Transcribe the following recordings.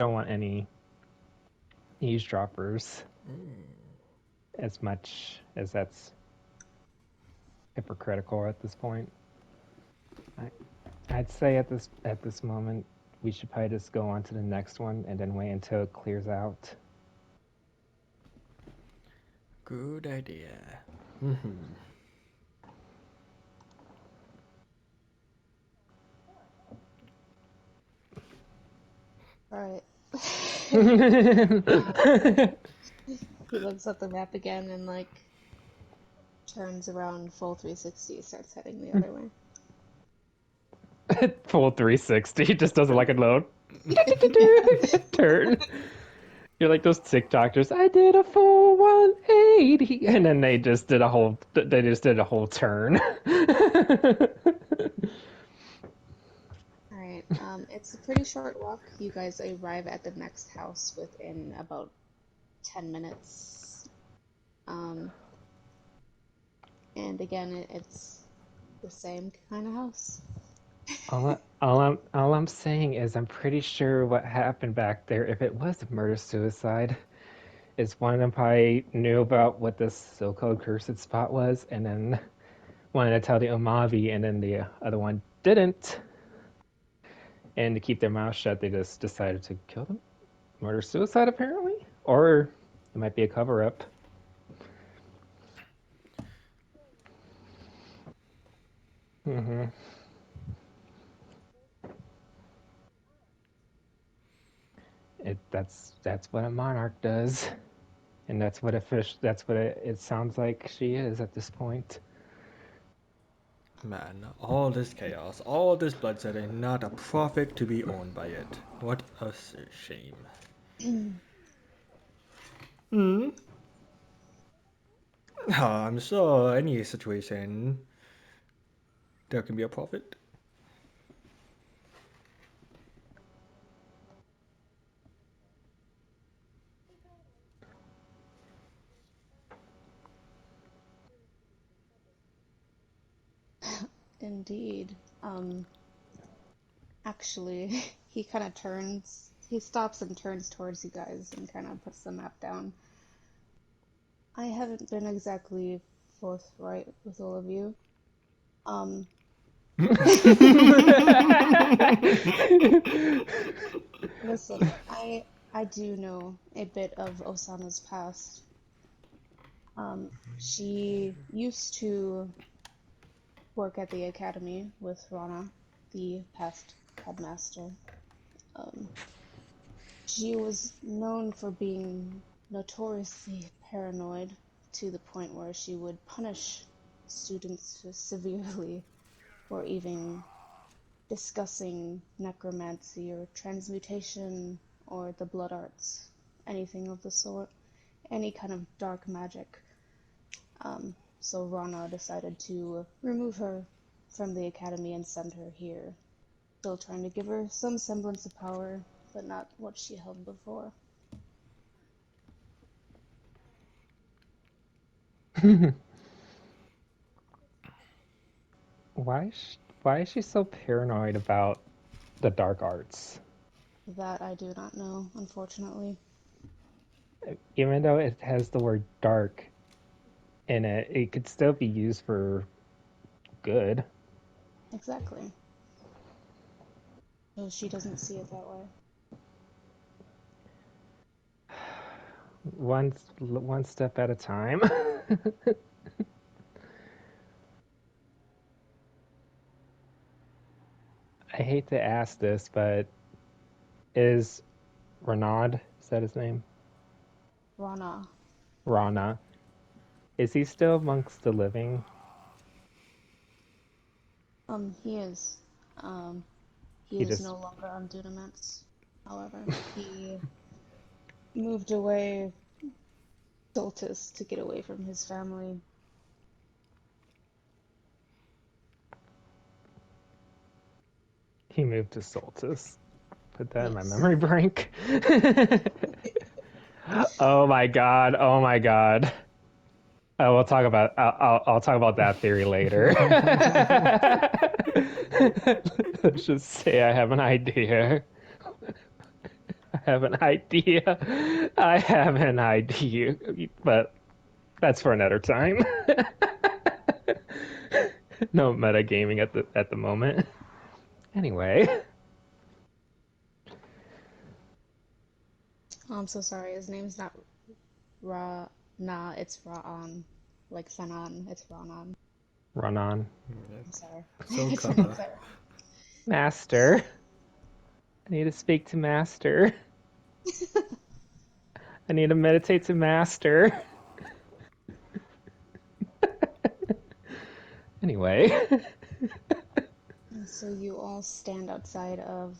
don't want any eavesdroppers as much as that's hypocritical at this point. I, I'd say at this moment we should probably just go on to the next one and then wait until it clears out. Good idea. Alright. He looks at the map again and, like, turns around full 360, starts heading the other way. Full 360 just doesn't like a load. Turn. You're like those TikTokers. I did a full 180, and then they just did a whole. They just did a whole turn. Alright, it's a pretty short walk. You guys arrive at the next house within about 10 minutes. And again, it's the same kind of house. all I'm saying is I'm pretty sure what happened back there, if it was a murder suicide, is one of them probably knew about what this so-called cursed spot was, and then wanted to tell the Umavi, and then the other one didn't. And to keep their mouth shut, they just decided to kill them. Murder suicide, apparently, or it might be a cover-up. Mm-hmm. That's what a monarch does, and that's what a fish. That's what it sounds like she is at this point. Man, all this chaos, all this bloodshed, not a profit to be owned by it. What a shame. I'm sure any situation there can be a profit. Indeed. Actually, he kind of he stops and turns towards you guys and kind of puts the map down. I haven't been exactly forthright with all of you. Listen, I do know a bit of Osama's past. She used to work at the academy with Rana, the past headmaster. She was known for being notoriously paranoid to the point where she would punish students severely for even discussing necromancy or transmutation or the blood arts, anything of the sort, any kind of dark magic. So Rana decided to remove her from the academy and send her here. Still trying to give her some semblance of power, but not what she held before. Why is she so paranoid about the dark arts? That I do not know, unfortunately. Even though it has the word dark in it, it could still be used for good. Exactly. So she doesn't see it that way. One step at a time. I hate to ask this, but is Renaud, is that his name? Rana. Rana. Is he still amongst the living? He is. Um, he He is just no longer on Dunaments. However, he moved away Soltis to get away from his family. he moved to Soltis. Put that in my Yes. memory bank. Oh my god. Oh my god. We'll talk about. I'll talk about that theory later. Let's just say I have an idea. I have an idea. I have an idea, but that's for another time. No metagaming at the moment. Anyway, Oh, I'm so sorry. His name's not Ra. Nah, it's Ra'an. Like Fanan. It's Ra'nan. run on. I'm sorry. So I pronounced clever. that wrong. Master. I need to speak to Master. I need to meditate to Master. Anyway, And so you all stand outside of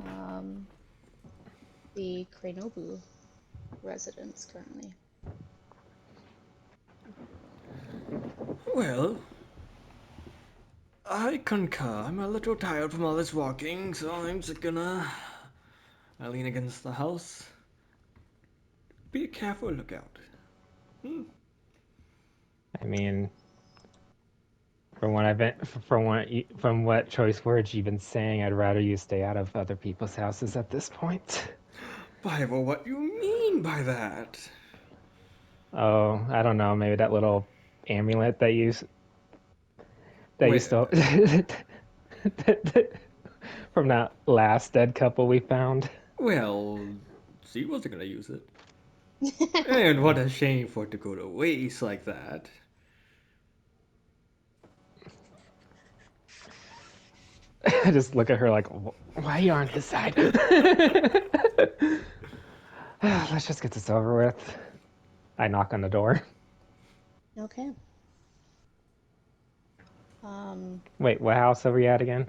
um, the Krenobu residence currently. Well, I concur. I'm a little tired from all this walking, so I'm just gonna. I lean against the house. Be a careful lookout. I mean, from what I've been, from what choice words you've been saying, I'd rather you stay out of other people's houses at this point. Bible, what you mean by that? Oh, I don't know. Maybe that little amulet that you Wait, still from that last dead couple we found. well, she wasn't gonna use it. And what a shame for it to go to waste like that. I just look at her like, why are you on his side? Let's just get this over with. I knock on the door. Okay. Um, Wait, what house are we at again?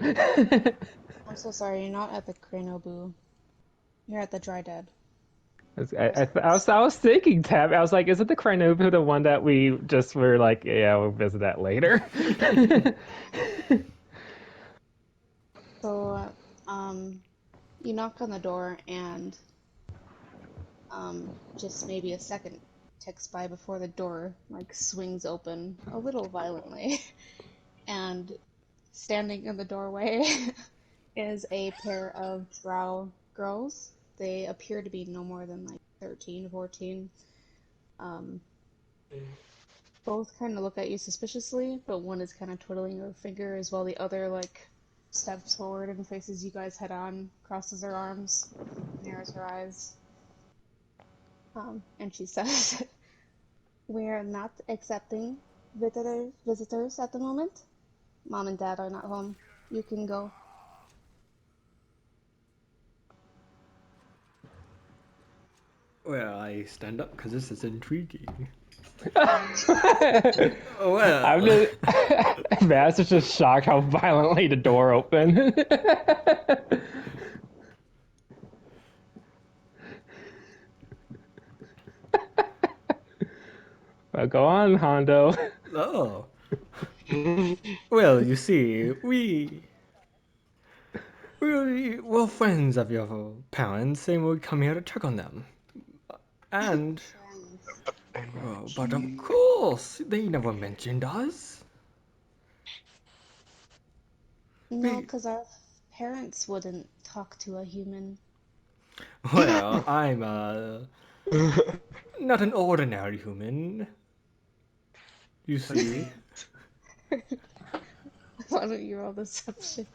I'm so sorry. You're not at the Krenobu. You're at the Dry Dead. I was thinking, Tab. I was like, is it the Krynobu, the one that we just were like, yeah, we'll visit that later? So, you knock on the door and just maybe a second ticks by before the door like swings open a little violently, and standing in the doorway is a pair of drow girls. They appear to be no more than like 13, 14. Um, Both kind of look at you suspiciously, but one is kind of twiddling her fingers while the other like steps forward and faces you guys head on, crosses her arms, narrows her eyes, and she says, "We're not accepting visitors at the moment. Mom and Dad are not home. You can go." Well, I stand up because this is intriguing. I'm Well, just, Mass is just shocked how violently the door opened. Well, go on, Hondo. oh. Well, you see, we're friends of your parents, and we come here to check on them. And, Friends. but of course, they never mentioned us. No, We, because our parents wouldn't talk to a human. well, I'm not an ordinary human. You see, Why don't you roll deception?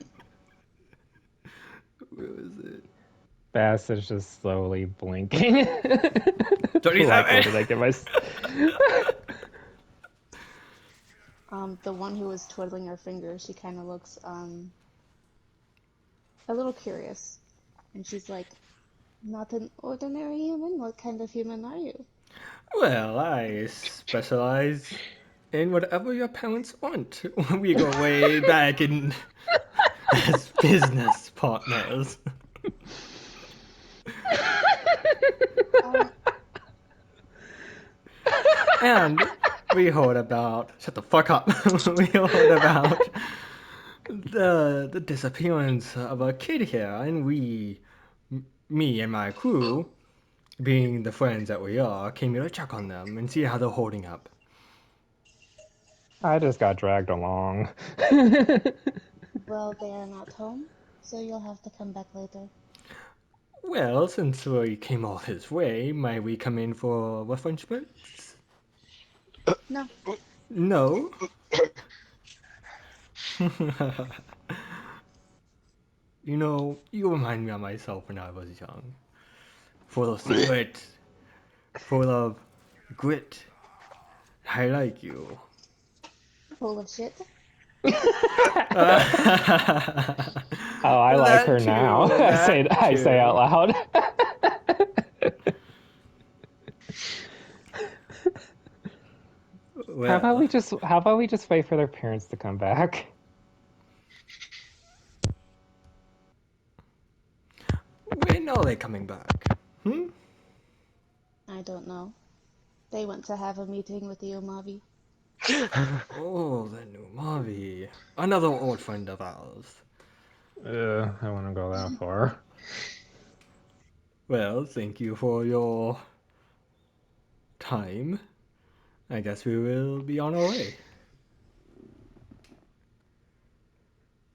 where is it? Bass is just slowly blinking. Like, 27. what did I give my? The one who was twiddling her fingers, she kind of looks a little curious, and she's like, "Not an ordinary human? What kind of human are you?" Well, I specialize in whatever your parents want. We go way back in as business partners. Um, And we heard about shut the fuck up. We heard about the disappearance of a kid here, and me and my crew, being the friends that we are, came here to check on them and see how they're holding up. I just got dragged along. well, they are not home, so you'll have to come back later. Well, since we came all this way, might we come in for refreshments? No, No? You know, you remind me of myself when I was young. Full of spirit, full of grit. I like you. full of shit. Oh, I like That her now. too, that I say out too. loud. Well, How about we just wait for their parents to come back? when are they coming back? Hmm? I don't know. They went to have a meeting with the Umavi. Oh, the new Mavi. Another old friend of ours. I want to go that far. Well, thank you for your time. I guess we will be on our way.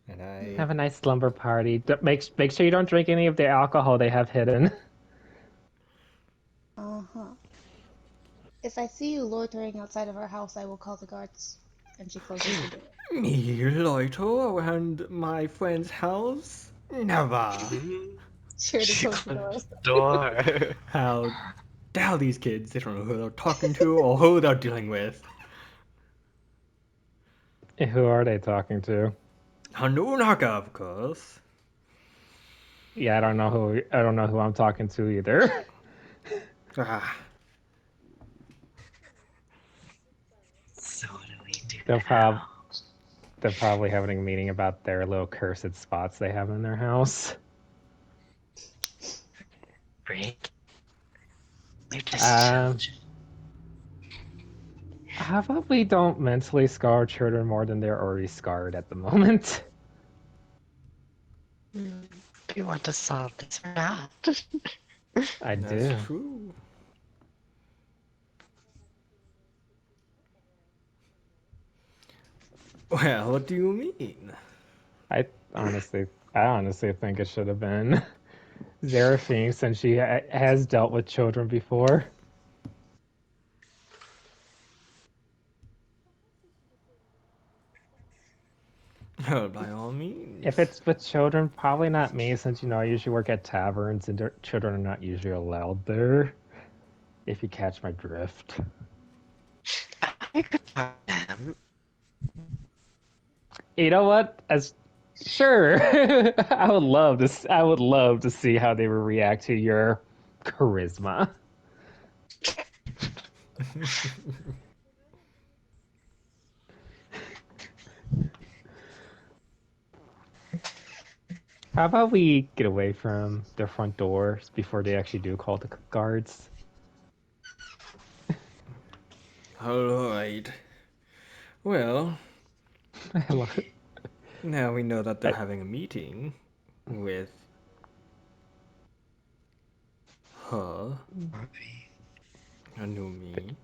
And I. Have a nice slumber party. Make sure you don't drink any of the alcohol they have hidden. Uh-huh. If I see you loitering outside of our house, I will call the guards. And she closes the door. Me loiter around my friend's house? Never. She already She closed the closed door. the door. How dare these kids? They don't know who they're talking to or who they're dealing with. Who are they talking to? Hanunaka, of course. Yeah, I don't know who I'm talking to either. Ah, So what do we do They'll prob now? they're probably having a meeting about their little cursed spots they have in their house. Break? They're just Um, children. how about we don't mentally scar children more than they're already scarred at the moment? Do you want to solve this or not? I that's do. true. Well, what do you mean? I I honestly think it should have been Seraphine since she has dealt with children before. By all If means. it's with children, probably not me since I usually work at taverns and children are not usually allowed there. If you catch my drift. I could talk to them. You know what? As sure, I would love to see how they would react to your charisma. How about we get away from their front doors before they actually do call the guards? Alright. Well, I love it. now we know that they're having a meeting with her, Umavi. Anumi,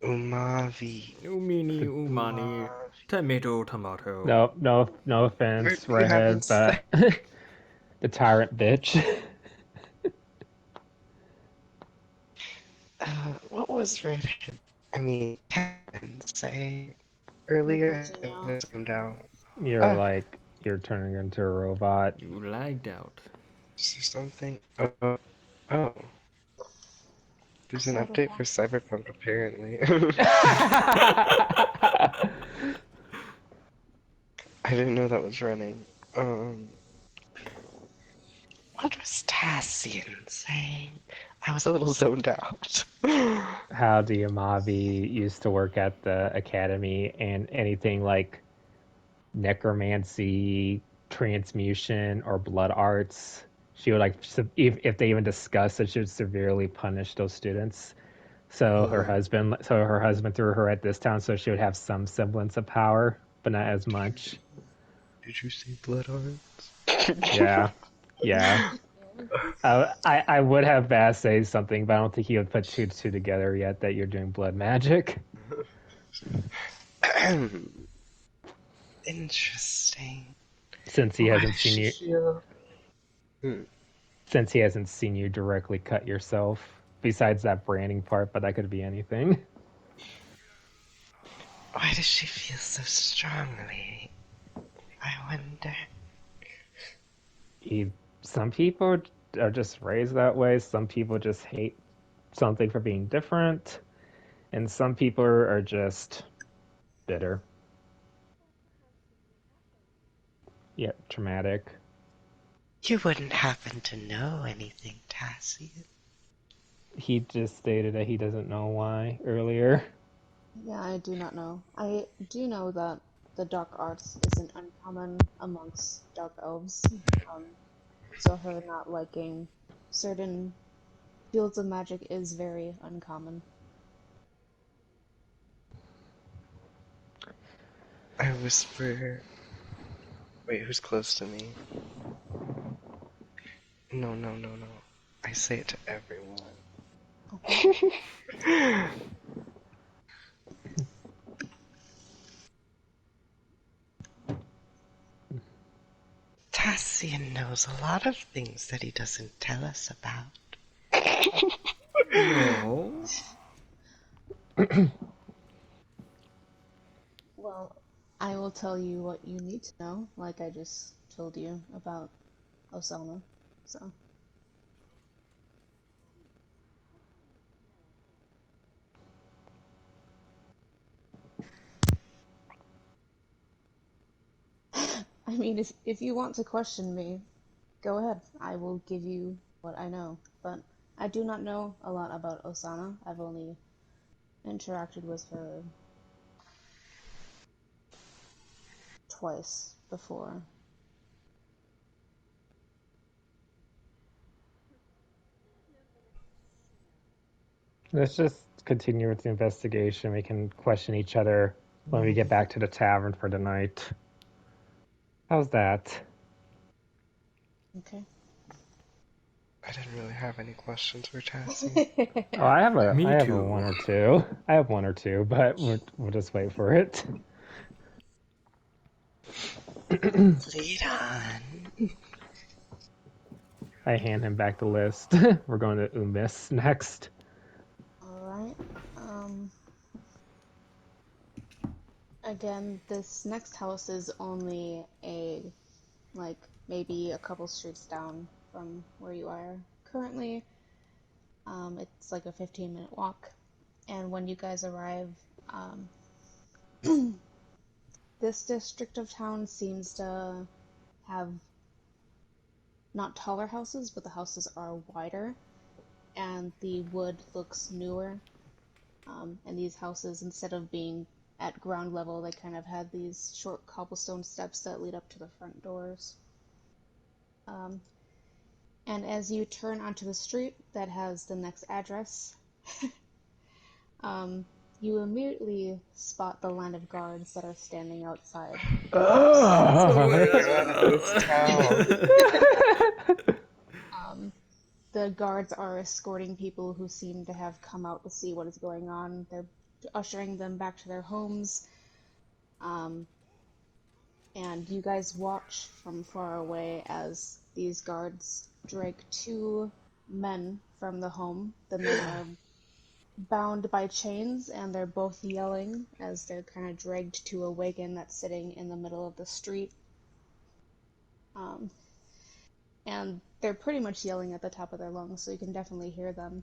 Umavi. Umini, Umani, Umavi. Tomato. No offense, You redhead, haven't said. but the tyrant bitch. What was Redhead? I mean, Kevin say You're earlier? glitching I out. was him down. You're Ah, like you're turning into a robot. You lagged out. is there something? Oh. There's an update for Cyberpunk. Cyberpunk apparently. I didn't know that was running. Um, what was Tassian saying? I was a little zoned out. How the Amavi used to work at the academy and anything like necromancy, transmutation, or blood arts. She would if they even discuss it, she would severely punish those students. So her husband threw her at this town so she would have some semblance of power, but not as much. Did you say blood arts? Yeah, yeah. I would have Bass say something, but I don't think he would put two together yet that you're doing blood magic. Interesting. Since he Why hasn't does seen she you, feel? Hmm. since he hasn't seen you directly cut yourself, besides that branding part, but that could be anything. Why does she feel so strongly? I wonder. Some people are just raised that way, some people just hate something for being different, and some people are just bitter. Yep, traumatic. You wouldn't happen to know anything, Tassie. He just stated that he doesn't know why earlier. Yeah, I do not know. I do know that the dark arts isn't uncommon amongst dark elves. Um, so her not liking certain fields of magic is very uncommon. I whisper. Wait, who's close to me? No, no, no, no. I say it to everyone. Okay. Tassian knows a lot of things that he doesn't tell us about. No. Well, I will tell you what you need to know, like I just told you about Osama. So, I mean, if you want to question me, go ahead. I will give you what I know. But I do not know a lot about Osama. I've only interacted with her twice before. Let's just continue with the investigation. We can question each other when we get back to the tavern for the night. How's that? Okay. I didn't really have any questions for Tassie. Oh, I have a, I Me have a too. one or two. I have one or two, but we'll just wait for it. Lead on. I hand him back the list. We're going to Umis next. Alright. Again, this next house is only like, maybe a couple streets down from where you are currently. It's like a 15-minute walk. And when you guys arrive, um, this district of town seems to have not taller houses, but the houses are wider, and the wood looks newer. And these houses, instead of being at ground level, they kind of had these short cobblestone steps that lead up to the front doors. Um, and as you turn onto the street that has the next address, um, you immediately spot the line of guards that are standing outside the house. Get out of this town. Um, the guards are escorting people who seem to have come out to see what is going on. They're ushering them back to their homes. Um, and you guys watch from far away as these guards drag two men from the home. The men are bound by chains, and they're both yelling as they're kind of dragged to a wagon that's sitting in the middle of the street. Um, and they're pretty much yelling at the top of their lungs, so you can definitely hear them.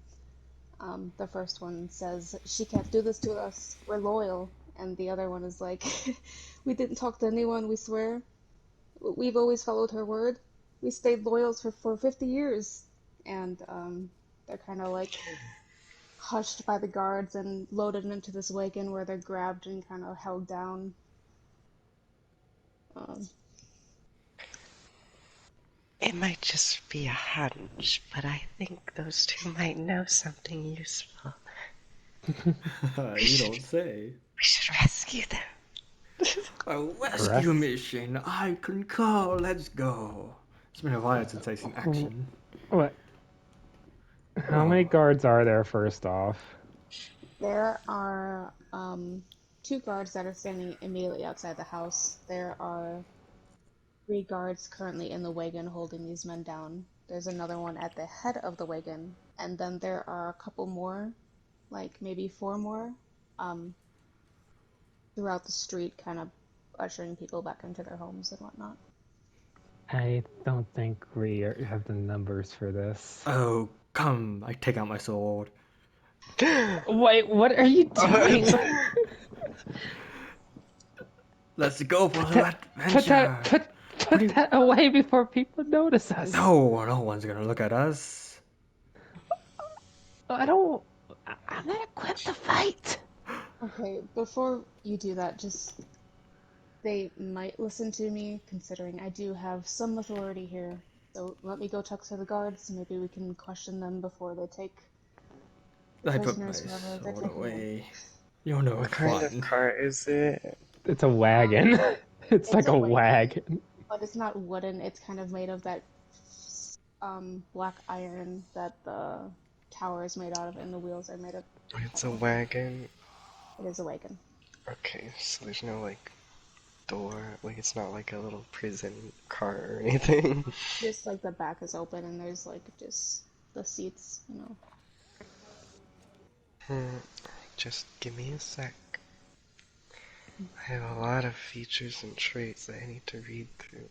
The first one says, "She can't do this to us. We're loyal." And the other one is like, "We didn't talk to anyone, we swear. We've always followed her word. We stayed loyal for 50 years." And they're kind of like hushed by the guards and loaded into this wagon where they're grabbed and kind of held down. Um, It might just be a hunch, but I think those two might know something useful. You don't say. We should rescue them. A rescue Rest. mission. I concur. Let's go. It's been a while since I've seen action. What? How many Oh, guards are there, first off? there are two guards that are standing immediately outside the house. There are three guards currently in the wagon holding these men down. There's another one at the head of the wagon, and then there are a couple more, like maybe four more, um, throughout the street, kind of ushering people back into their homes and whatnot. I don't think we have the numbers for this. Oh, come! I take out my sword. Wait, what are you doing? Let's go for Put the that, adventure. put that away before people notice us. No, no one's gonna look at us. I don't. I'm not equipped to fight. Okay, before you do that, just they might listen to me, considering I do have some authority here. So let me go talk to the guards. Maybe we can question them before they take the I put my prisoners wherever they're sword taking them. away. You're no What kind of fun. cart is it? It's a wagon. It's It's like a a wagon, wagon. but it's not wooden. It's kind of made of that black iron that the tower is made out of and the wheels are made of. It's a wagon. It is a wagon. Okay, so there's no like door, like it's not like a little prison cart or anything. Just like the back is open and there's like just the seats, you know. Just give me a sec. I have a lot of features and traits that I need to read through.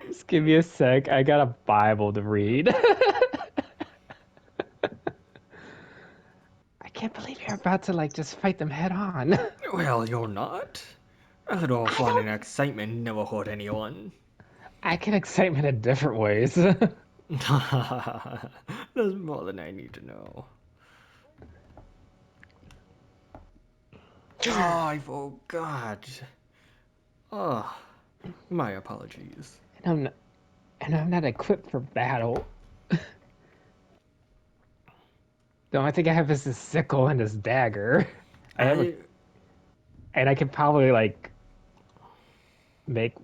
Just give me a sec. I got a Bible to read. I can't believe you're about to like just fight them head on. Well, you're not. A little fun and excitement never hurt anyone. I can excitement in different ways. There's more than I need to know. Oh, I forgot. Oh, my apologies. And I'm not equipped for battle. The only thing I have is this sickle and this dagger. And I could probably like make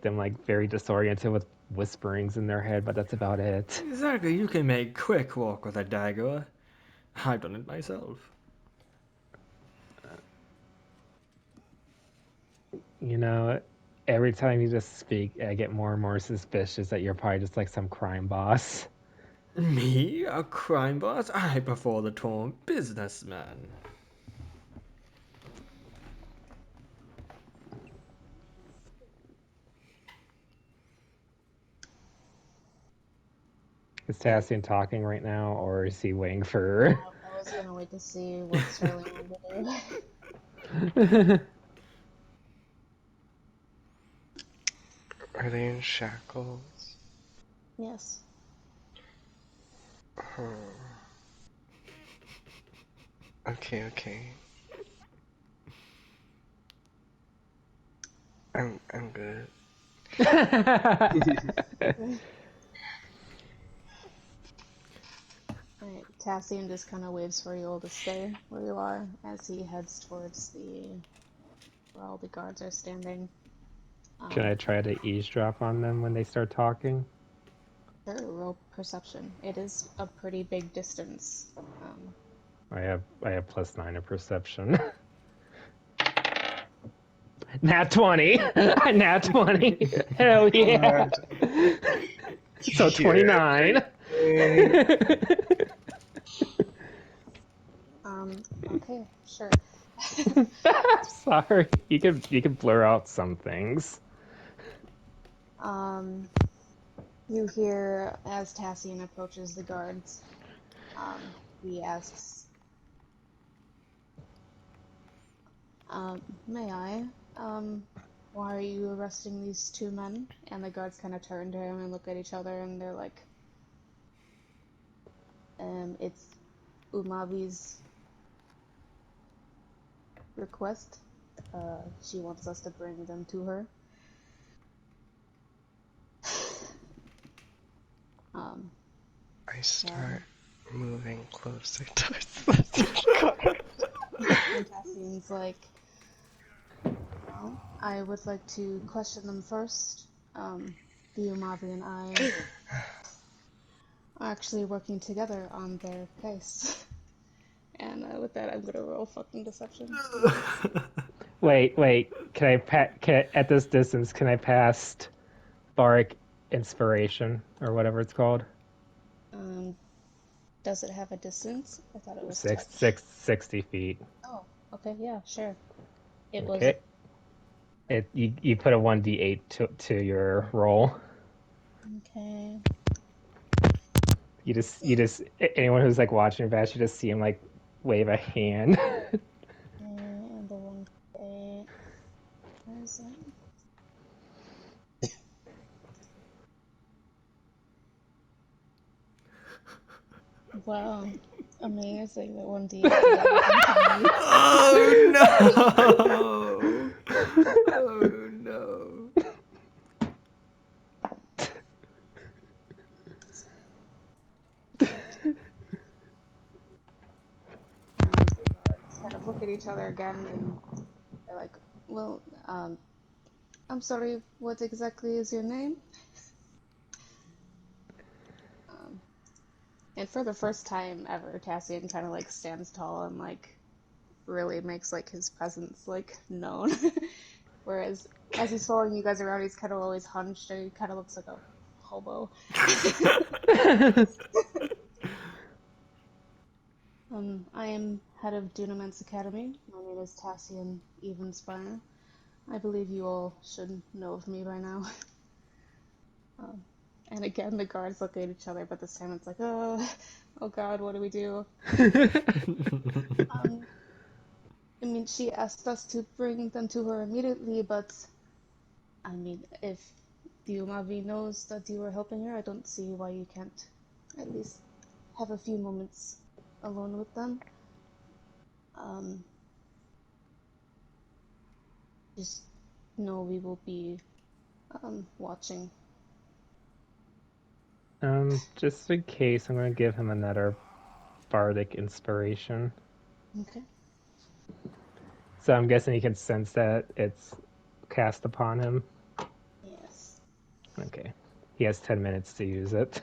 them like very disoriented with whisperings in their head, but that's about it. Exactly, you can make quick work with a dagger. I've done it myself. You know, every time you just speak, I get more and more suspicious that you're probably just like some crime boss. Me? A crime boss? I prefer the term businessman. Is Tassian talking right now, or is he waiting for? I was gonna wait to see what Sterling wanted to do. Are they in shackles? Yes. Okay, okay. I'm good. Alright, Tassian just kind of waves for you all to stay where you are as he heads towards where all the guards are standing. Can I try to eavesdrop on them when they start talking? Sure, roll perception. It is a pretty big distance. I have +9 in perception. Nat 20. Nat 20. Hell yeah. So 29. Okay, sure. Sorry. You can blur out some things. You hear as Tassian approaches the guards, he asks, may I? Why are you arresting these two men? And the guards kind of turn to him and look at each other and they're like, it's Umavi's request. She wants us to bring them to her. I start moving closer towards the And Tassian's like, well, I would like to question them first. The Umavi and I are actually working together on their case. And with that, I'm gonna roll fucking deception. Wait. Can I at this distance? Can I pass Baric Inspiration, or whatever it's called. Does it have a distance? I thought it was Six, touch. six, 60 feet. Oh, okay, yeah, sure. It was. Okay. You put a 1d8 to your roll. Okay. You just anyone who's like watching Bash, you just see him like wave a hand. And the 1d8. Where is it? Wow. Amazing that 1d8 did everything for me. Oh no! Oh no! Kind of look at each other again and they're like, well, I'm sorry, what exactly is your name? And for the first time ever, Cassian kind of like stands tall and like really makes like his presence like known. Whereas as he's following you guys around, he's kind of always hunched and he kind of looks like a hobo. I am head of Dunament's Academy. My name is Tassian Evenspire. I believe you all should know of me by now. And again, the guards look at each other, but this time it's like, oh God, what do we do? I mean, she asked us to bring them to her immediately, but I mean, if Diumavi knows that you are helping her, I don't see why you can't at least have a few moments alone with them. Just know we will be watching. Just in case, I'm gonna give him another bardic inspiration. Okay. So I'm guessing he can sense that it's cast upon him. Yes. Okay. He has 10 minutes to use it.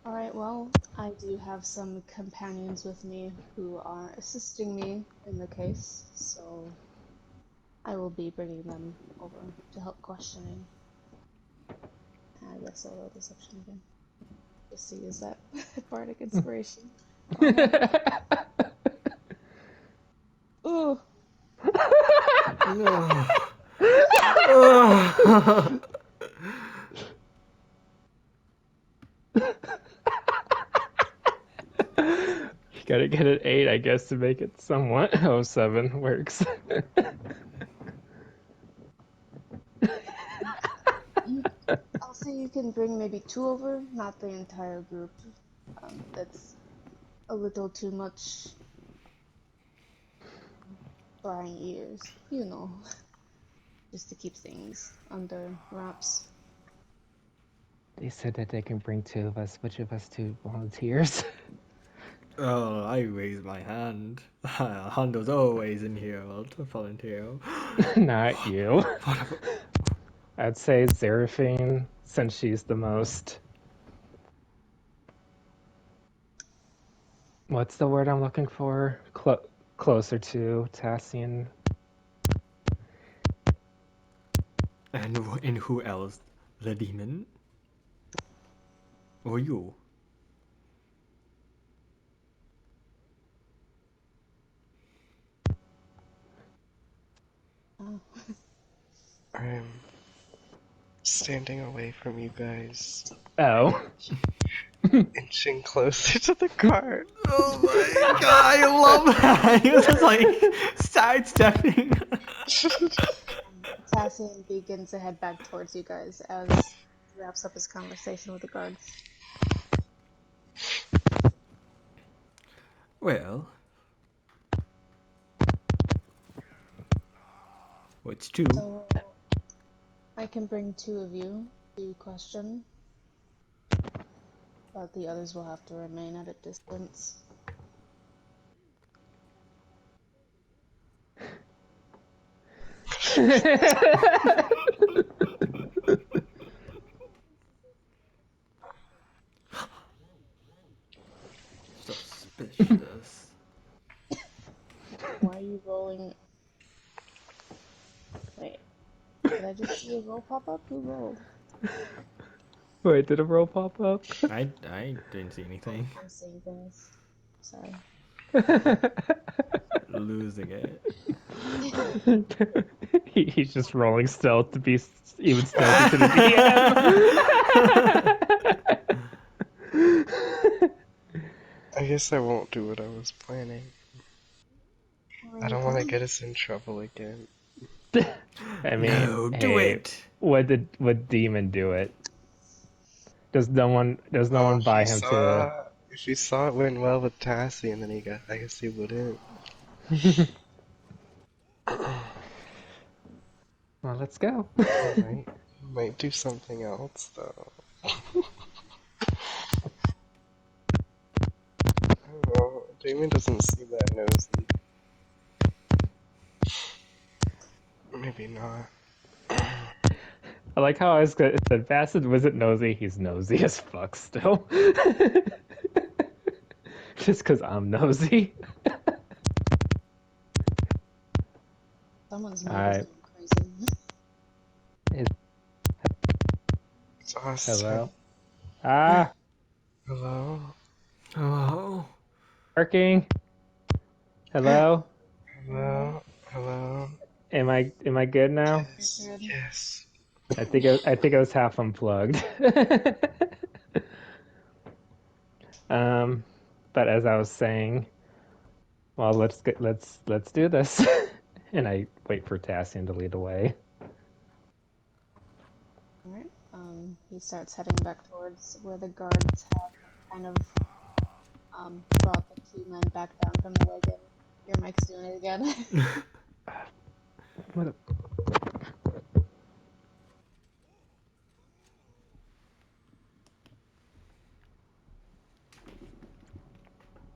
Alright, well, I do have some companions with me who are assisting me in the case, so I will be bringing them over to help questioning. I guess I'll roll deception again. Just to use that bardic inspiration. Ooh! No. Oh. You gotta get an 8, I guess, to make it somewhat. Oh, 7 works. I'll say you can bring maybe 2 over, not the entire group. That's a little too much prying ears, you know, just to keep things under wraps. They said that they can bring 2 of us. Which of us 2 volunteers? Oh, I raise my hand. Hondo's always in here to volunteer. Not you. What about... I'd say Seraphine, since she's the most. What's the word I'm looking for? Closer to Tassian. And who else? The demon? Or you? I'm standing away from you guys, Oh. inching closer to the cart. Oh my god, I love that! He was just like sidestepping. Tassian begins to head back towards you guys as he wraps up his conversation with the guards. Well, what's 2? So, I can bring 2 of you to question, but the others will have to remain at a distance. Suspicious. Why are you rolling? Wait. I just see a roll pop up? Who rolled? Wait, did a roll pop up? I didn't see anything. I'm seeing things. Sorry. Losing it. He's just rolling stealth to be even stealthy to the DM. I guess I won't do what I was planning. Where I are you don't want to going? get us in trouble again. I mean, No, do hey, it. would demon do it? Does no one Oh, buy him to? if you saw it went well with Tassie, and then I guess he wouldn't. Well, let's go. Might do something else though. I don't know. Damon doesn't seem that nosy. Maybe not. I like how I said Bassett wasn't nosy. He's nosy as fuck still. Just because I'm nosy. Someone's All mic is right. going crazy. It's us. Hello. Ah, Hello. Hello. working. Hello. Hello. Hello. Am I good now? Yes. You're good. Yes. I think I was half unplugged. um, but as I was saying, well, let's do this. And I wait for Tassian to lead away. Alright. He starts heading back towards where the guards have kind of brought the two men back down from the wagon. Your mic's doing it again. What?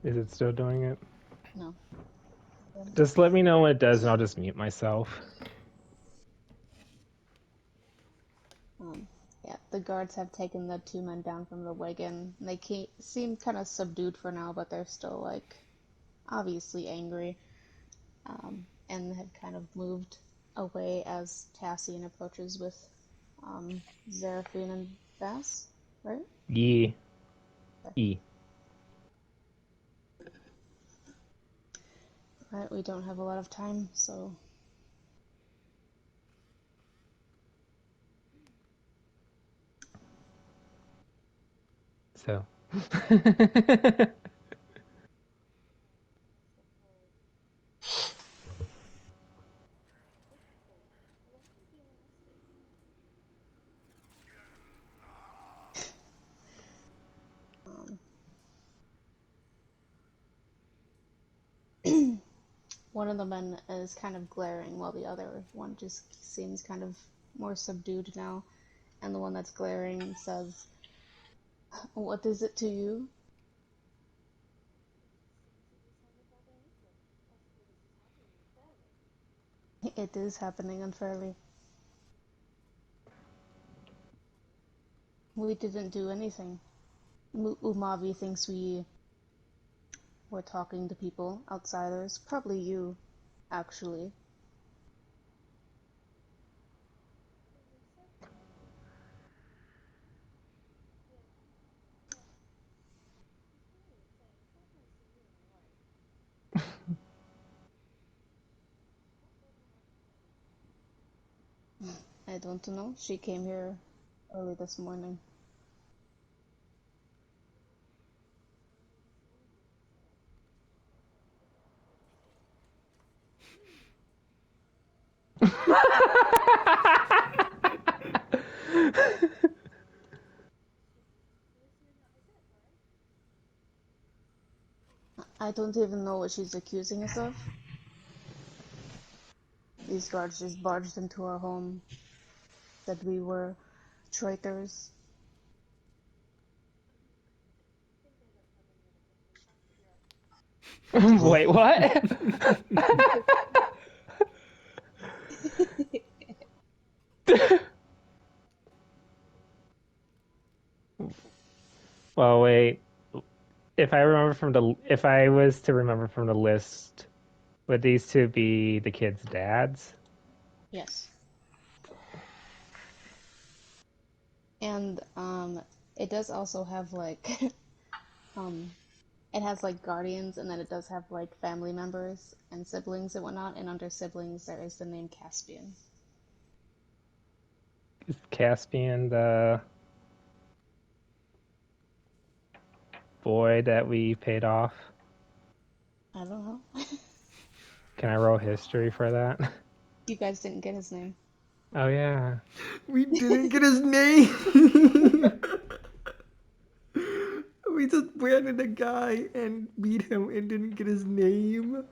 Is it still doing it? No. Just let me know when it does, and I'll just mute myself. Yeah, the guards have taken the two men down from the wagon. They seem kind of subdued for now, but they're still, like, obviously angry. And have kind of moved away as Tassian approaches with Zeraphine and Bass, right? Ye. E. Right, we don't have a lot of time, so So. one of the men is kind of glaring while the other one just seems kind of more subdued now. And the one that's glaring says, "What is it to you?" It is happening unfairly. We didn't do anything. Umavi thinks we were talking to people, outsiders. Probably you, actually. I don't know. She came here early this morning. I don't even know what she's accusing us of. These guards just barged into our home, said we were traitors. Wait, what? Well, wait. If I was to remember from the list, would these two be the kids' dads? Yes. And it does also have like um it has like guardians, and then it does have like family members and siblings and whatnot. And under siblings, there is the name Caspian. Is Caspian the boy that we paid off? I don't know. Can I roll history for that? You guys didn't get his name. Oh yeah. We didn't get his name. We just branded a guy and beat him and didn't get his name.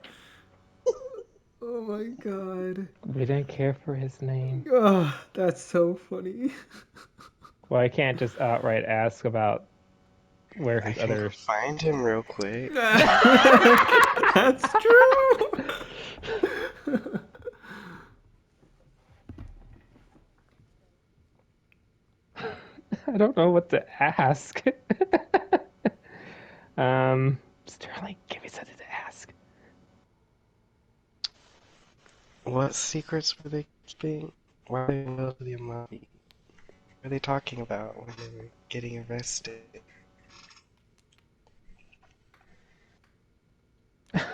Oh my god. We didn't care for his name. Oh, that's so funny. Well, I can't just outright ask about where I his can go other. find him real quick. That's true. I don't know what to ask. Sterling, give me something to ask. What secrets were they keeping? Why are they loyal to the Amati? What are they talking about when they were getting arrested?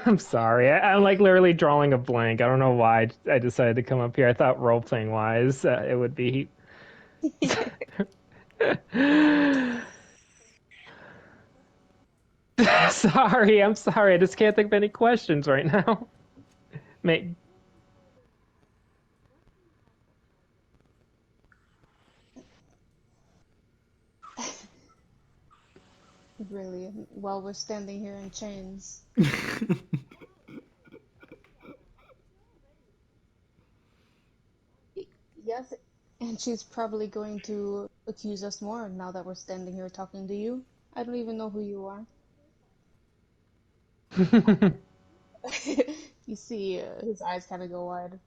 I'm sorry. I'm like literally drawing a blank. I don't know why I decided to come up here. I thought role playing wise it would be. Sorry, I'm sorry. I just can't think of any questions right now. May Really, while we're standing here in chains. Yes, and she's probably going to accuse us more now that we're standing here talking to you. I don't even know who you are. You see, his eyes kind of go wide.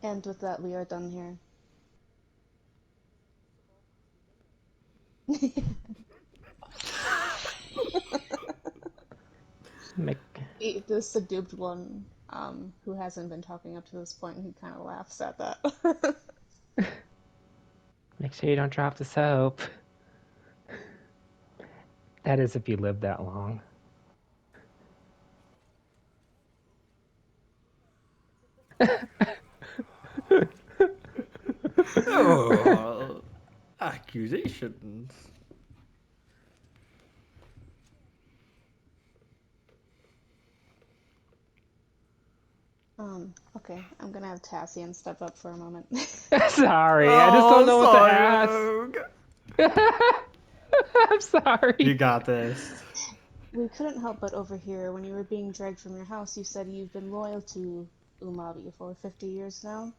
And with that, we are done here. Make The subdued one, who hasn't been talking up to this point, he kind of laughs at that. make sure you don't drop the soap. That is if you live that long. Oh, accusations. Okay, I'm gonna have Tassian step up for a moment. Sorry, I just don't Oh, know what to sorry, ask. Rogue. I'm You sorry. got this. We couldn't help but overhear when you were being dragged from your house, you said you've been loyal to Umabi for 50 years now.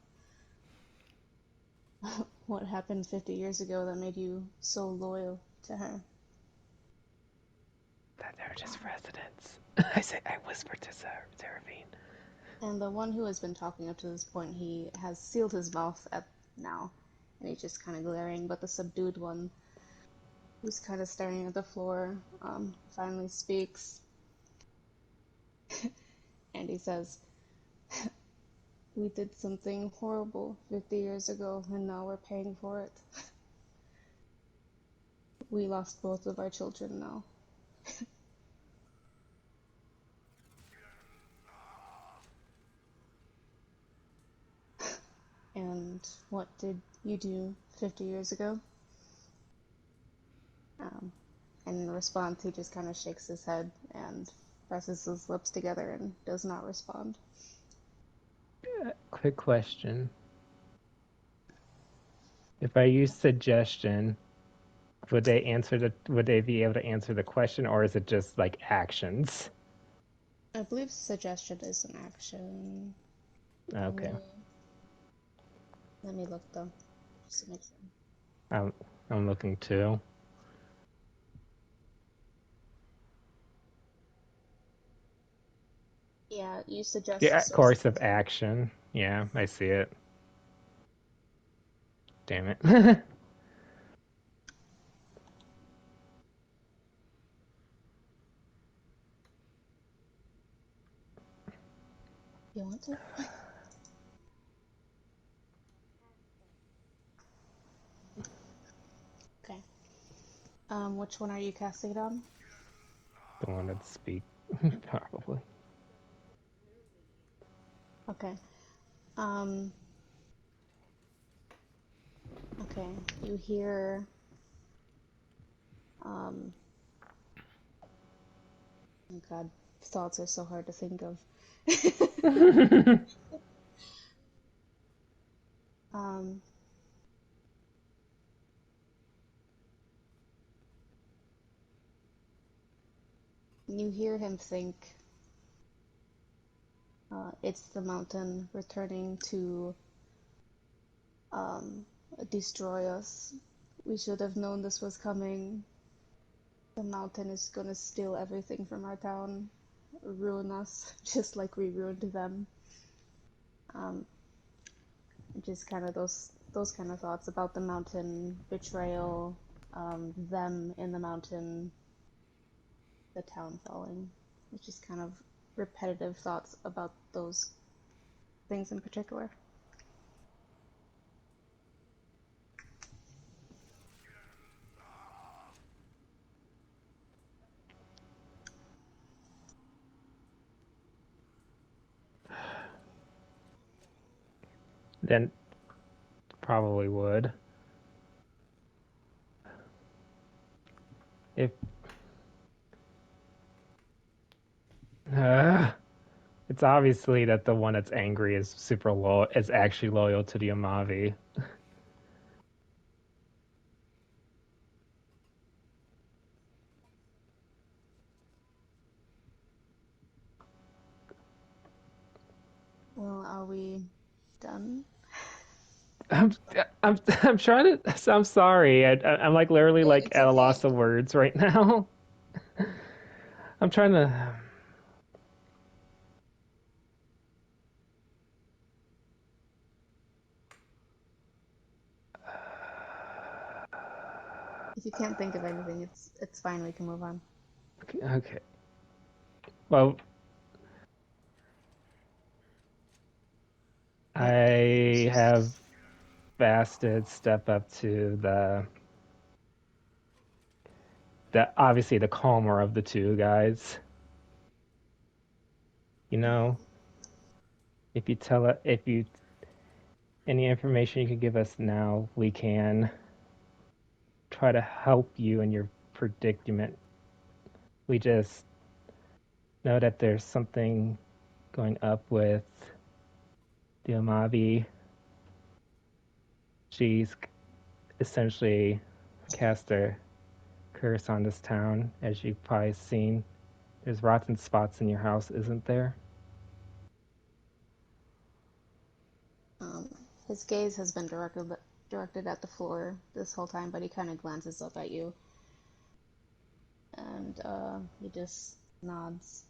What happened 50 years ago that made you so loyal to her? That they're just residents. I whispered to Seraphine. And the one who has been talking up to this point, he has sealed his mouth at now, and he's just kind of glaring. But the subdued one, who's kind of staring at the floor, finally speaks, and he says, "We did something horrible 50 years ago, and now we're paying for it. We lost both of our children now." And what did you do 50 years ago? Um, and in response, he just kind of shakes his head and presses his lips together and does not respond. Quick question. If I use suggestion, would they be able to answer the question, or is it just like actions? I believe suggestion is an action. Let Okay. me let me look though, just to make sure. I'm I'm looking too. Yeah, you suggest a Yeah, source of course of action. Yeah, I see it. Damn it. You want to? Okay. Which one are you casting it on? The one that speak, probably. Okay. Okay. You hear, oh God, thoughts are so hard to think of. Um, you hear him think, it's the mountain returning to destroy us. We should have known this was coming. The mountain is gonna steal everything from our town, ruin us, just like we ruined them. Just kind of those kind of thoughts about the mountain betrayal, them in the mountain, the town falling. It's just kind of repetitive thoughts about those things in particular. Then probably would. If it's obviously that the one that's angry is super loyal, is actually loyal to the Amavi. Well, are we done? I'm, I'm trying to. I'm sorry. I'm like literally like It's at a okay. loss of words right now. I'm trying to. If you can't think of anything, it's fine. We can move on. Okay. Well, I have Bastard step up to the obviously the calmer of the two guys. You know, if you tell it, if you any information you can give us now, we can try to help you in your predicament. We just know that there's something going up with the Amavi. She's essentially cast a curse on this town, as you've probably seen. There's rotten spots in your house, isn't there? Um, his gaze has been directed at the floor this whole time, but he kind of glances up at you, and he just nods.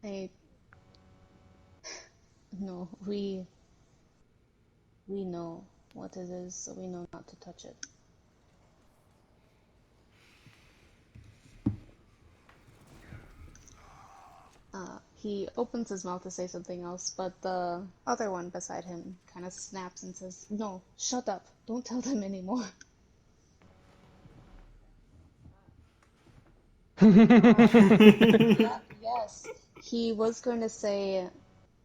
Hey, no, we know what it is, so we know not to touch it. He opens his mouth to say something else, but the other one beside him kind of snaps and says, "No, shut up. Don't tell them anymore." Yes, he was going to say,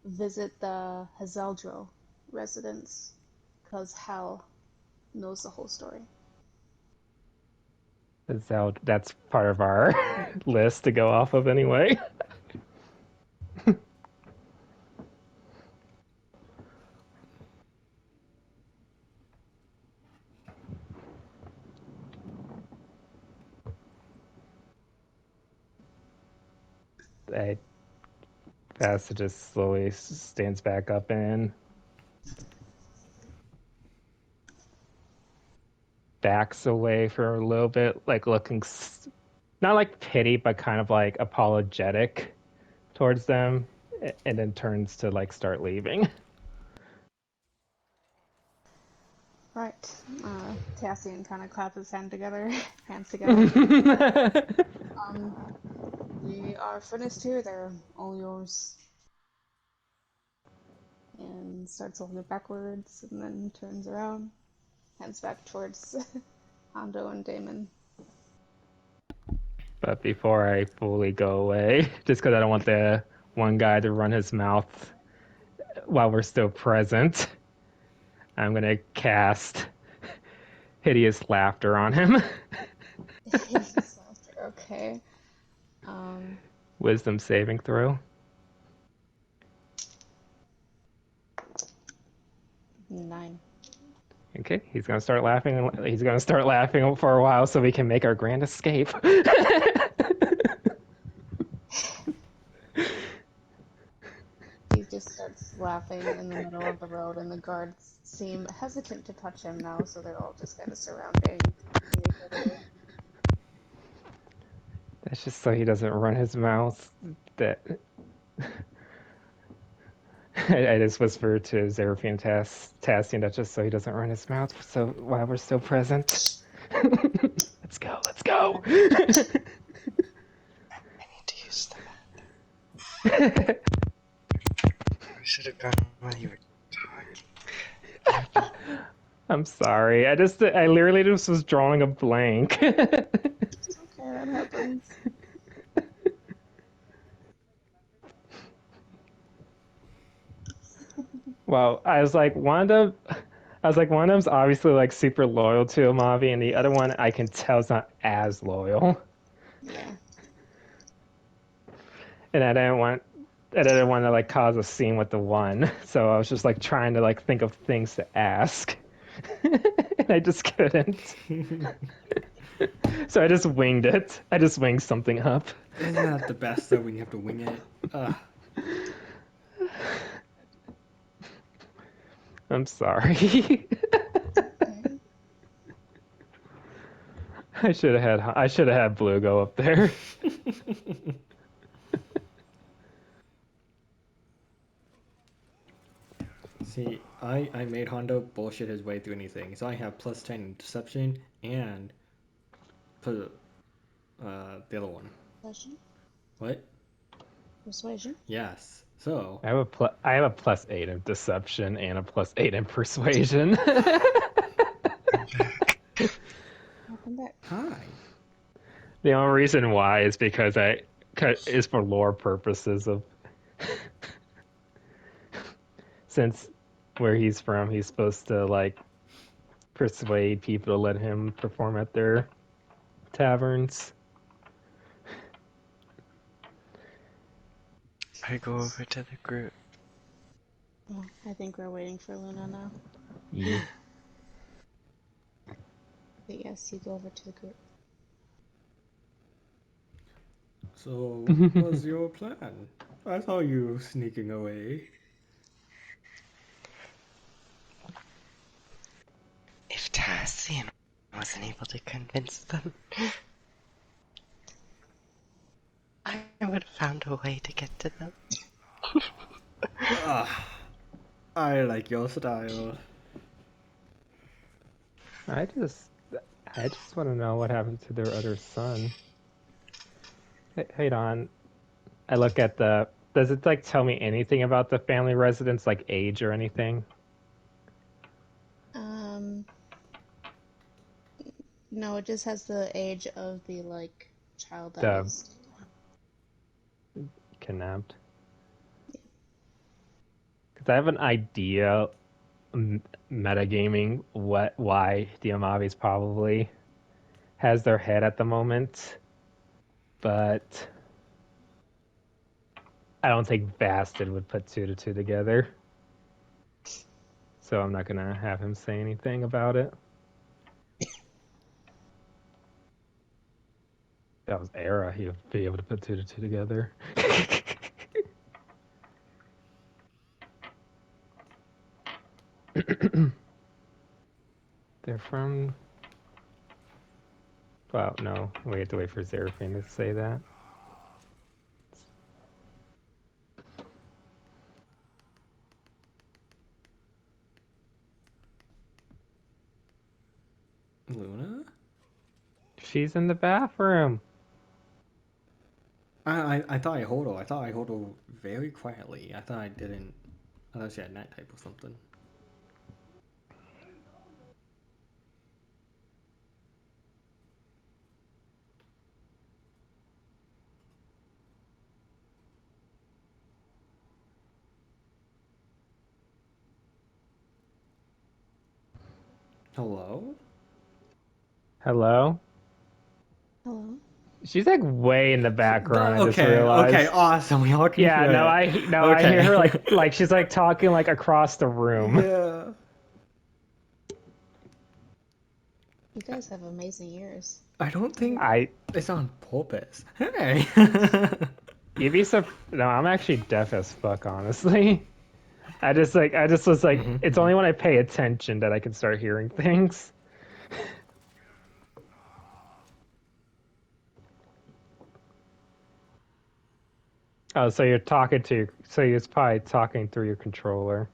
visit the Hazeldro residence, because Hal knows the whole story. That's part of our list to go off of anyway. I Basta just slowly stands back up and backs away for a little bit, like looking not like pity, but kind of like apologetic towards them, and then turns to like start leaving. Right. Cassian kind of claps his hands together. Um, are finished here. They're all yours. And starts walking backwards and then turns around, heads back towards Hondo and Damon. But before I fully go away, just because I don't want the one guy to run his mouth while we're still present, I'm gonna cast hideous laughter on him. Okay. Wisdom saving throw. 9. Okay, he's gonna start laughing. He's gonna start laughing for a while so we can make our grand escape. He just starts laughing in the middle of the road, and the guards seem hesitant to touch him now, so they're all just kind of surrounding each other. That's just so he doesn't run his mouth. That I just whispered to Zeraphine Tassian that just so he doesn't run his mouth. So while we're still present, let's go. Let's go. I need to use the bathroom. I should have gone while you were talking. I'm sorry. I literally just was drawing a blank. Okay, that happens. Well, I was like one of them's obviously like super loyal to Amavi, and the other one I can tell is not as loyal. Yeah. And I didn't want to like cause a scene with the one, so I was just like trying to like think of things to ask, and I just couldn't. So I just winged it. I just winged something up. Isn't that the best though when you have to wing it? I'm sorry. Okay. I should have had Blue go up there. See, I made Hondo bullshit his way through anything, so I have plus 10 in deception and the other one. Persuasion? What? Persuasion? Yes. So I have a +8 in deception and a +8 in persuasion. Welcome back. hi. The only reason why is because is for lore purposes of since where he's from, he's supposed to like persuade people to let him perform at their taverns. I go over to the group. Oh, I think we're waiting for Luna now. Yeah. But yes, you go over to the group. So what was your plan? I saw you sneaking away. If Tassian wasn't able to convince them, I would have found a way to get to them. I like your style. I just want to know what happened to their other son. Hold on. I look at the. Does it like tell me anything about the family residence, like age or anything? No, it just has the age of the like child that The was. kidnapped. Because I have an idea, metagaming, why the Amavis probably has their head at the moment, but I don't think Basted would put two to two together. So I'm not gonna have him say anything about it. If that was Era, he'd be able to put two to two together. They're from. Well, no, we have to wait for Zeraphine to say that. Luna? She's in the bathroom. I thought I hodl. I thought I hodl very quietly. I thought I didn't. I thought she had night type or something. Hello? Hello? Hello? She's like way in the background, I just Okay, realized. awesome. We all can Yeah, hear no, it. I hear her Okay. like she's like talking like across the room. Yeah. You guys have amazing ears. I don't I think I it's on purpose. Hey. you'd be so no, I'm actually deaf as fuck, honestly. I just was like it's Mhm. only when I pay attention that I can start hearing things. Oh, so you're talking to so you're probably talking through your controller.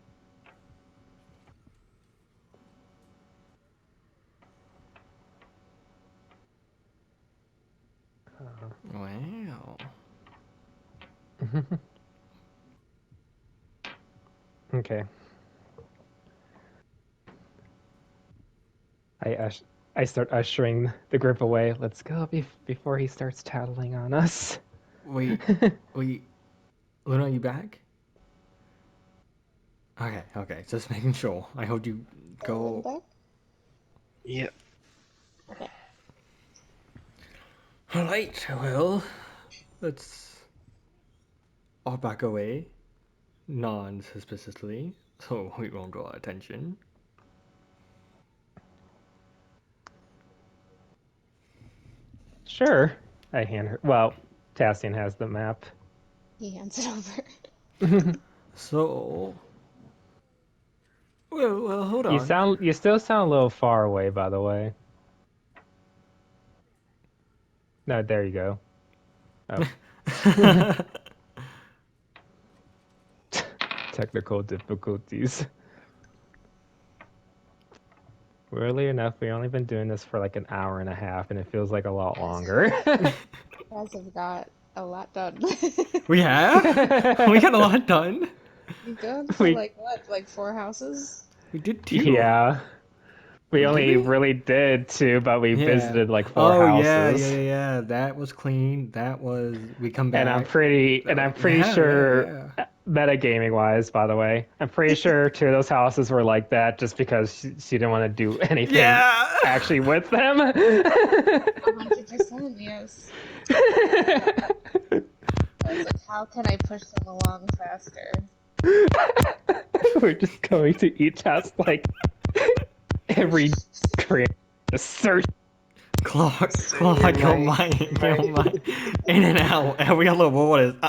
Wow. Okay. I ush I start ushering the group away. Let's go before he starts tattling on us. Wait, wait. Luna, you back? Okay. Just making sure. I hope you am go. back? Yep. Okay. Alright, well, let's all back away non-suspiciously, so we won't draw attention. Sure. I hand her. Well, Tassian has the map. He hands it over. So, well, hold on. You still sound a little far away, by the way. No, there you go. Oh, technical difficulties. Weirdly enough, we've only been doing this for like an hour and a half, and it feels like a lot longer. You guys have got a lot done. We have? We got a lot done. You good for we, like what? Like 4 houses? We did two. yeah, we Did only we? really did two, but we Yeah. visited like four Oh, yeah, yeah, houses. yeah, yeah. That was clean. That was. We come And back. I'm pretty Yeah, yeah, sure, yeah. metagaming wise, by the way, I'm pretty sure two of those houses were like that just because she didn't want to do anything Yeah! actually with them. 100%, yes. I was like, how can I push them along faster? We're just going to each house like every create a search. Clark, your mind, your mind. In and out. Every other word is.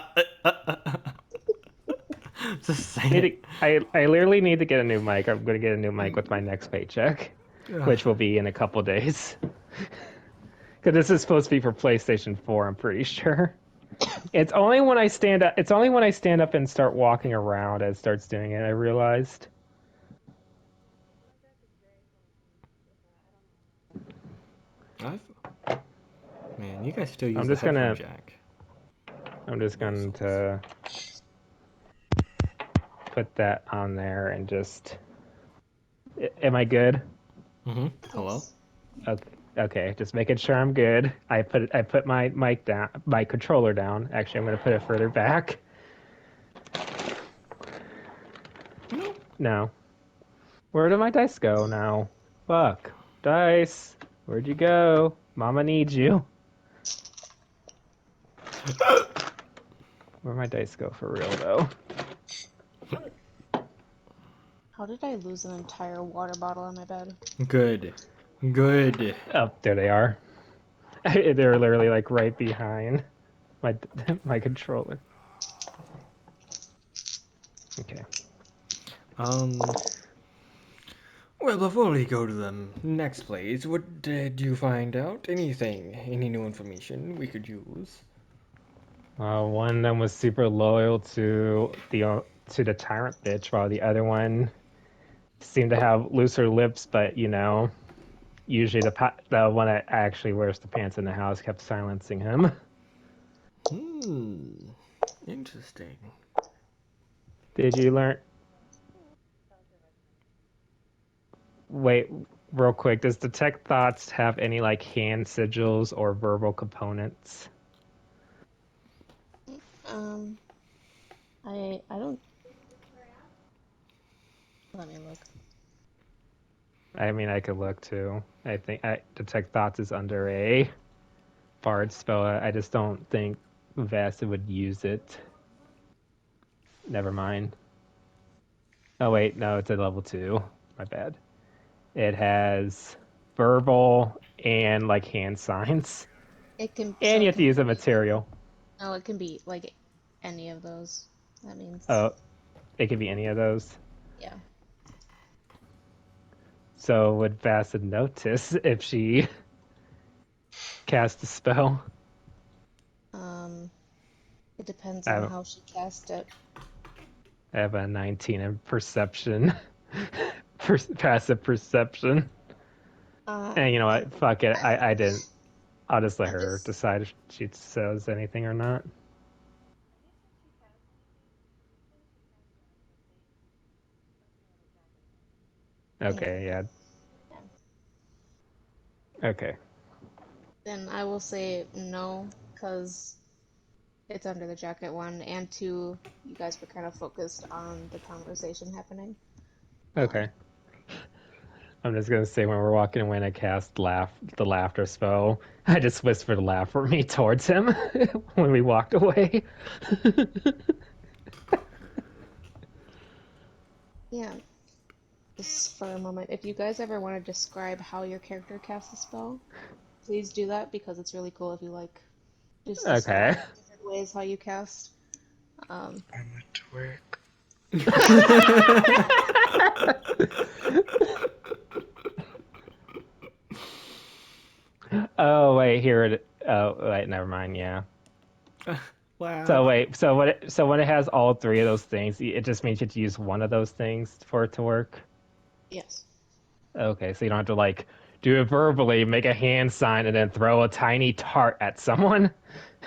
Just say it. I literally need to get a new mic. I'm going to get a new mic with my next paycheck, which will be in a couple days. Because this is supposed to be for PlayStation 4, I'm pretty sure. It's only when I stand up. It's only when I stand up and start walking around it starts doing it. I realized. Man, you guys still use I'm the just headphone gonna. jack. I'm just going Assholes. to put that on there and just. Am I good? Hello? Yes. Okay. Okay, just making sure I'm good. I put my mic down, my controller down. Actually, I'm gonna put it further back. No. No. Where did my dice go now? Fuck. Dice. Where'd you go? Mama needs you. Where'd my dice go for real though? How did I lose an entire water bottle on my bed? Good. Good. Oh, there they are. They're literally like right behind my my controller. Okay. Um. Well, before we go to the next place, what did you find out? Anything? Any new information we could use? One of them was super loyal to the tyrant bitch, while the other one seemed to have looser lips, but usually the one that actually wears the pants in the house kept silencing him. Interesting. Did you learn? Wait, real quick. Does Detect Thoughts have any like hand sigils or verbal components? Um, I don't. Let me look. I mean, I could look too. I think Detect Thoughts is under a Bard spell. I just don't think Vasta would use it. Never mind. Oh wait, no, it's at level 2. My bad. It has verbal and like hand signs, It can. So and you it have to can use a be. material. No, it can be like any of those. That means. Oh, it could be any of those. Yeah. So would Vasta notice if she cast a spell? Um, it depends I on have, how she cast it. I have a 19 in perception, passive perception. And you know I, what? Fuck it. I didn't. I'll just let I'm her just. decide if she says anything or not. Yeah. Okay, yeah. Yeah. Okay. Then I will say no, because it's under the jacket one, and two, you guys were kind of focused on the conversation happening. Um, Okay. I'm just gonna say when we're walking away and I cast the laughter spell, I just whispered laugh for me towards him when we walked away. yeah, just for a moment. If you guys ever want to describe how your character casts a spell, please do that because it's really cool if you like just describe Okay. different ways how you cast. Um, I'm a twerk. Oh wait, here it. Oh wait, never mind. Yeah. Wow. So wait, so when it has all three of those things, it just means you have to use one of those things for it to work. yes, Okay, so you don't have to like do it verbally, make a hand sign, and then throw a tiny tart at someone.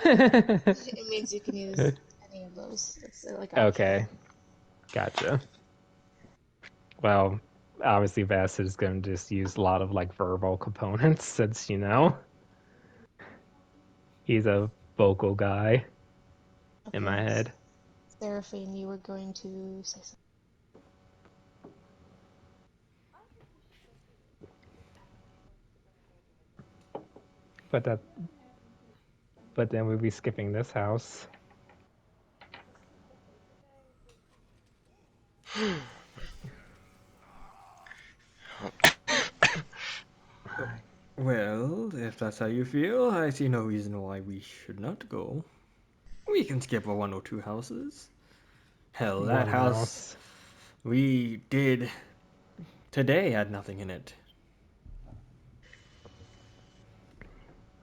it means you can use any of those. It's like optional. Okay, gotcha. Well, obviously Vast is going to just use a lot of like verbal components since he's a vocal guy in my Okay, head. Seraphine, you were going to say something. But that but then we'd be skipping this house. Well, if that's how you feel, I see no reason why we should not go. We can skip a 102 houses. Hell, that One house house. we did today had nothing in it.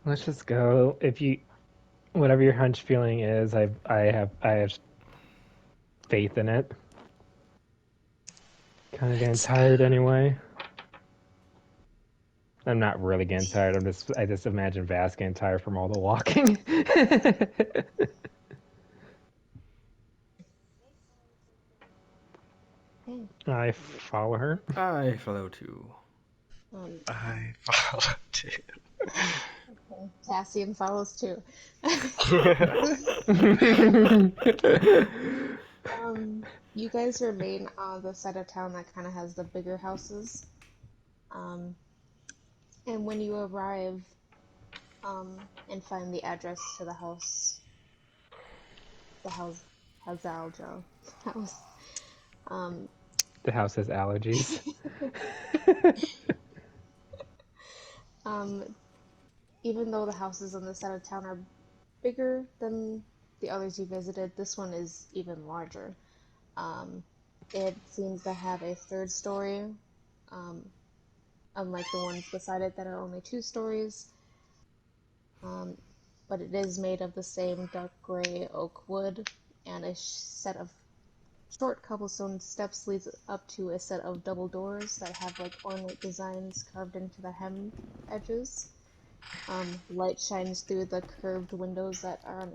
Let's just go. If you whatever your hunch feeling is, I have faith in it. Kind of getting Let's go. tired anyway. I'm not really getting tired. I just imagine Vass getting tired from all the walking. Okay. I follow her. I follow too. Um, I follow too. okay. Cassian follows too. You guys remain on the side of town that kind of has the bigger houses. Um, and when you arrive, and find the address to the house, Hazaljo house, um, The house has allergies. um, even though the houses on this side of town are bigger than the others you visited, this one is even larger. Um, it seems to have a third story, um, unlike the ones beside it that are only 2 stories. Um, but it is made of the same dark gray oak wood, and a set of short cobblestone steps leads up to a set of double doors that have like ornate designs carved into the hem edges. Light shines through the curved windows that are on